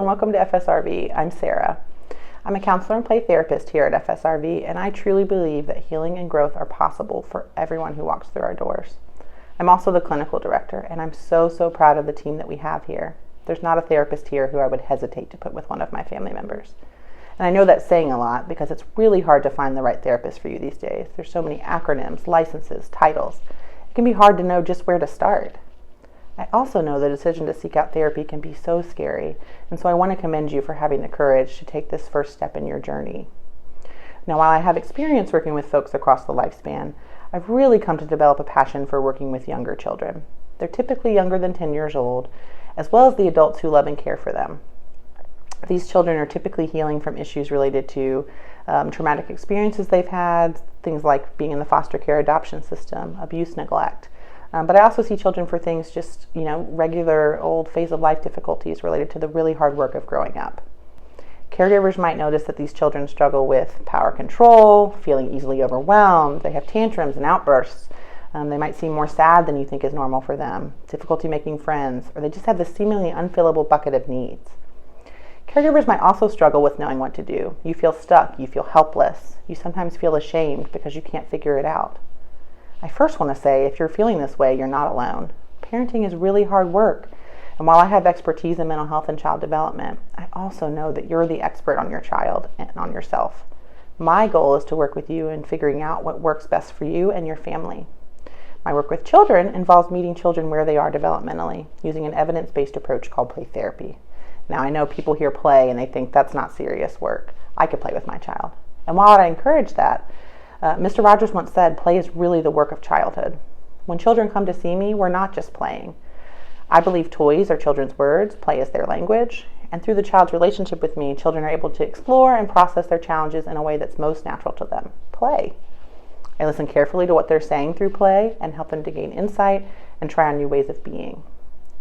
and welcome to FSRV. I'm Sarah. I'm a counselor and play therapist here at FSRV, and I truly believe that healing and growth are possible for everyone who walks through our doors. I'm also the clinical director, and I'm so proud of the team that we have here. There's not a therapist here who I would hesitate to put with one of my family members. And I know that's saying a lot because it's really hard to find the right therapist for you these days. There's so many acronyms, licenses, titles. It can be hard to know just where to start. I also know the decision to seek out therapy can be so scary, and so I want to commend you for having the courage to take this first step in your journey. Now, while I have experience working with folks across the lifespan, I've really come to develop a passion for working with younger children. They're typically younger than 10 years old, as well as the adults who love and care for them. These children are typically healing from issues related to traumatic experiences they've had, things like being in the foster care adoption system, abuse, neglect. But I also see children for things just, regular old phase of life difficulties related to the really hard work of growing up. Caregivers might notice that these children struggle with power control, feeling easily overwhelmed, they have tantrums and outbursts. They might seem more sad than you think is normal for them, difficulty making friends, or they just have this seemingly unfillable bucket of needs. Caregivers might also struggle with knowing what to do. You feel stuck, you feel helpless, you sometimes feel ashamed because you can't figure it out. I first want to say, if you're feeling this way, you're not alone. Parenting is really hard work, and while I have expertise in mental health and child development, I also know that you're the expert on your child and on yourself. My goal is to work with you in figuring out what works best for you and your family. My work with children involves meeting children where they are developmentally, using an evidence-based approach called play therapy. Now, I know people hear play and they think that's not serious work. I could play with my child. And while I encourage that, Mr. Rogers once said, play is really the work of childhood. When children come to see me, we're not just playing. I believe toys are children's words, play is their language, and through the child's relationship with me, children are able to explore and process their challenges in a way that's most natural to them, play. I listen carefully to what they're saying through play and help them to gain insight and try on new ways of being.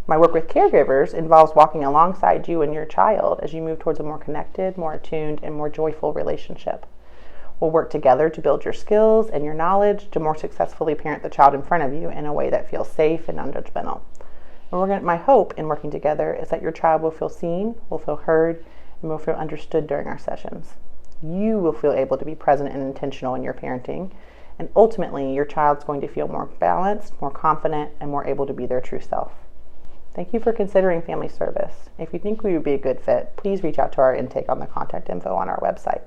My work with caregivers involves walking alongside you and your child as you move towards a more connected, more attuned, and more joyful relationship. We'll work together to build your skills and your knowledge to more successfully parent the child in front of you in a way that feels safe and non-judgmental. My hope in working together is that your child will feel seen, will feel heard, and will feel understood during our sessions. You will feel able to be present and intentional in your parenting, and ultimately your child's going to feel more balanced, more confident, and more able to be their true self. Thank you for considering family service. If you think we would be a good fit, please reach out to our intake on the contact info on our website.